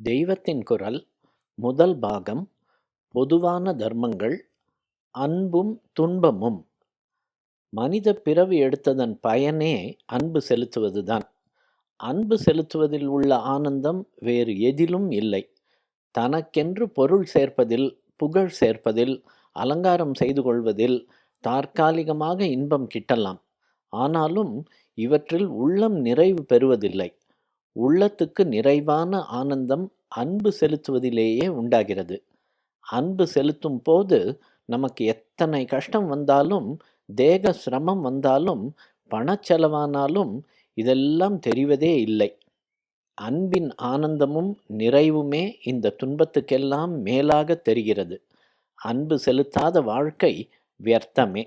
தெய்வத்தின் குரல் முதல் பாகம் பொதுவான தர்மங்கள் அன்பும் துன்பமும். மனித பிறவி எடுத்ததன் பயனே அன்பு செலுத்துவதுதான். அன்பு செலுத்துவதில் உள்ள ஆனந்தம் வேறு எதிலும் இல்லை. தனக்கென்று பொருள் சேர்ப்பதில், புகழ் சேர்ப்பதில், அலங்காரம் செய்து கொள்வதில் தற்காலிகமாக இன்பம் கிட்டலாம். ஆனாலும் இவற்றில் உள்ளம் நிறைவு பெறுவதில்லை. உள்ளத்துக்கு நிறைவான ஆனந்தம் அன்பு செலுத்துவதிலேயே உண்டாகிறது. அன்பு செலுத்தும் போது நமக்கு எத்தனை கஷ்டம் வந்தாலும், தேக சிரமம் வந்தாலும், பணச்செலவானாலும் இதெல்லாம் தெரிவதே இல்லை. அன்பின் ஆனந்தமும் நிறைவுமே இந்த துன்பத்துக்கெல்லாம் மேலாக தெரிகிறது. அன்பு செலுத்தாத வாழ்க்கை வியர்த்தமே.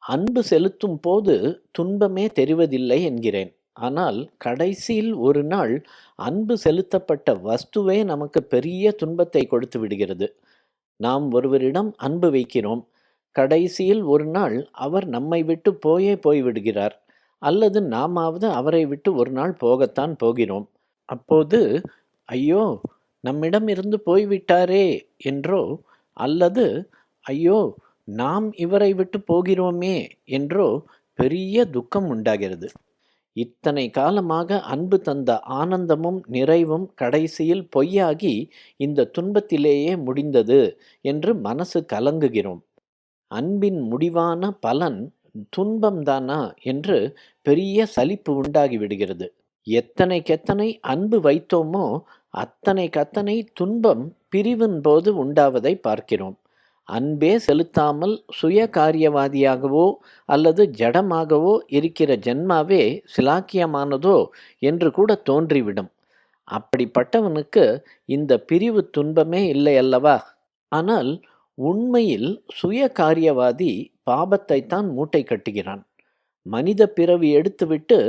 அன்பு செலுத்தும் போது துன்பமே தெரிவதில்லை என்கிறேன். ஆனால் கடைசியில் ஒரு நாள் அன்பு செலுத்தப்பட்ட வஸ்துவே நமக்கு பெரிய துன்பத்தை கொடுத்து விடுகிறது. நாம் ஒருவரிடம் அன்பு வைக்கிறோம். கடைசியில் ஒரு நாள் அவர் நம்மை விட்டு போய்விடுகிறார். அல்லது நாமாவது அவரை விட்டு ஒரு நாள் போகத்தான் போகிறோம். அப்போது ஐயோ, நம்மிடம் இருந்து போய்விட்டாரே என்றோ, அல்லது ஐயோ, நாம் இவரை விட்டு போகிறோமே என்றோ பெரிய துக்கம் உண்டாகிறது. இத்தனை காலமாக அன்பு தந்த ஆனந்தமும் நிறைவும் கடைசியில் பொய்யாகி இந்த துன்பத்திலேயே முடிந்தது என்று மனசு கலங்குகிறோம். அன்பின் முடிவான பலன் துன்பம்தானா என்று பெரிய சலிப்பு உண்டாகிவிடுகிறது. எத்தனைக்கெத்தனை அன்பு வைத்தோமோ அத்தனைக்கத்தனை துன்பம் பிரிவின் போது உண்டாவதை பார்க்கிறோம். அன்பே செலுத்தாமல் சுய காரியவாதியாகவோ அல்லது ஜடமாகவோ இருக்கிற ஜென்மாவே சிலாக்கியமானதோ என்று கூட தோன்றிவிடும். அப்படிப்பட்டவனுக்கு இந்த பிரிவு துன்பமே இல்லை அல்லவா? ஆனால் உண்மையில் சுய காரியவாதி பாபத்தைத்தான் மூட்டை கட்டுகிறான். மனித பிறவி எடுத்துவிட்டு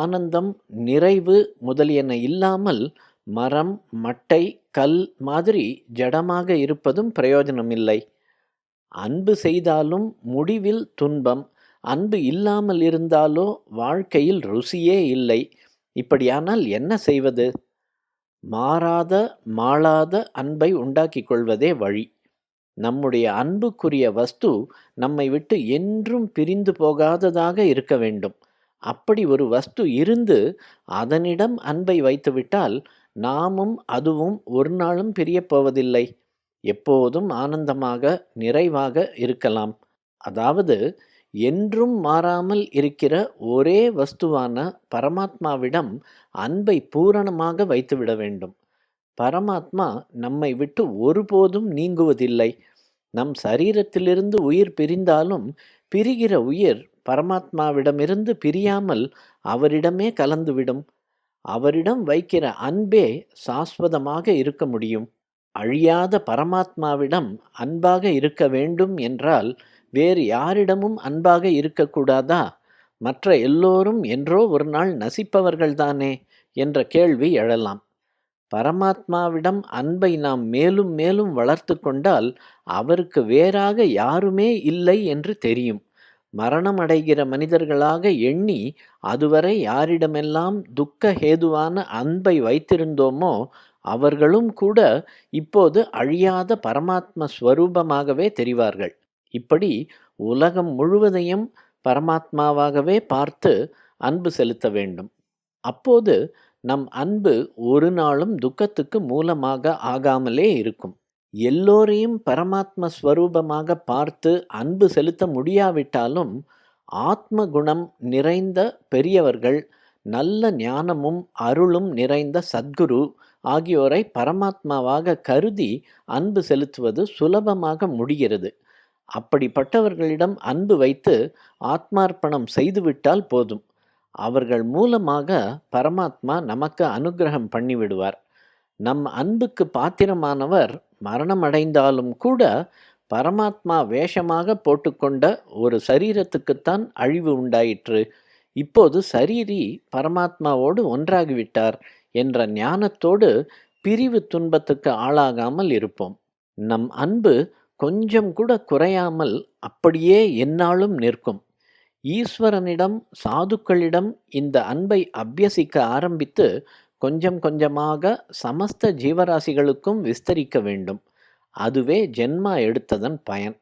ஆனந்தம், நிறைவு முதலியன இல்லாமல் மரம், மட்டை, கல் மாதிரி ஜடமாக இருப்பதும் பிரயோஜனமில்லை. அன்பு செய்தாலும் முடிவில் துன்பம், அன்பு இல்லாமல் இருந்தாலோ வாழ்க்கையில் ருசியே இல்லை. இப்படியானால் என்ன செய்வது? மாறாத, மாளாத அன்பை உண்டாக்கிக் கொள்வதே வழி. நம்முடைய அன்புக்குரிய வஸ்து நம்மை விட்டு என்றும் பிரிந்து போகாததாக இருக்க வேண்டும். அப்படி ஒரு வஸ்து இருந்து அதனிடம் அன்பை வைத்துவிட்டால் நாமும் அதுவும் ஒரு நாளும் பிரியப் போவதில்லை. எப்போதும் ஆனந்தமாக, நிறைவாக இருக்கலாம். அதாவது என்றும் மாறாமல் இருக்கிற ஒரே வஸ்துவான பரமாத்மாவிடம் அன்பை பூரணமாக வைத்துவிட வேண்டும். பரமாத்மா நம்மை விட்டு ஒருபோதும் நீங்குவதில்லை. நம் சரீரத்திலிருந்து உயிர் பிரிந்தாலும் பிரிகிற உயிர் பரமாத்மாவிடமிருந்து பிரியாமல் அவரிடமே கலந்துவிடும். அவரிடம் வைக்கிற அன்பே சாஸ்வதமாக இருக்க முடியும். அழியாத பரமாத்மாவிடம் அன்பாக இருக்க வேண்டும் என்றால் வேறு யாரிடமும் அன்பாக இருக்கக்கூடாதா? மற்ற எல்லோரும் என்றோ ஒரு நாள் நசிப்பவர்கள்தானே என்ற கேள்வி எழலாம். பரமாத்மாவிடம் அன்பை நாம் மேலும் மேலும் வளர்த்து கொண்டால் அவருக்கு வேறாக யாருமே இல்லை என்று தெரியும். மரணம் அடைகிற மனிதர்களாக எண்ணி அதுவரை யாரிடமெல்லாம் துக்க ஹேதுவான அன்பை வைத்திருந்தோமோ அவர்களும் கூட இப்போது அழியாத பரமாத்ம ஸ்வரூபமாகவே தெரிவார்கள். இப்படி உலகம் முழுவதையும் பரமாத்மாவாகவே பார்த்து அன்பு செலுத்த வேண்டும். அப்போது நம் அன்பு ஒரு நாளும் துக்கத்துக்கு மூலமாக ஆகாமலே இருக்கும். எல்லோரையும் பரமாத்ம ஸ்வரூபமாக பார்த்து அன்பு செலுத்த முடியாவிட்டாலும் ஆத்ம குணம் நிறைந்த பெரியவர்கள், நல்ல ஞானமும் அருளும் நிறைந்த சத்குரு ஆகியோரை பரமாத்மாவாக கருதி அன்பு செலுத்துவது சுலபமாக முடிகிறது. அப்படிப்பட்டவர்களிடம் அன்பு வைத்து ஆத்மார்ப்பணம் செய்துவிட்டால் போதும். அவர்கள் மூலமாக பரமாத்மா நமக்கு அனுகிரகம் பண்ணிவிடுவார். நம் அன்புக்கு பாத்திரமானவர் மரணம் அடைந்தாலும் கூட பரமாத்மா வேஷமாக போட்டுக்கொண்ட ஒரு சரீரத்துக்குத்தான் அழிவு உண்டாயிற்று. இப்போது சரீரி பரமாத்மாவோடு ஒன்றாகிவிட்டார் என்ற ஞானத்தோடு பிரிவு துன்பத்துக்கு ஆளாகாமல் இருப்போம். நம் அன்பு கொஞ்சம் கூட குறையாமல் அப்படியே எந்நாளும் நிற்கும். ஈஸ்வரனிடம், சாதுக்களிடம் இந்த அன்பை அபியசிக்க ஆரம்பித்து கொஞ்சம் கொஞ்சமாக சமஸ்த ஜீவராசிகளுக்கும் விஸ்தரிக்க வேண்டும். அதுவே ஜென்மா எடுத்ததன் பயன்.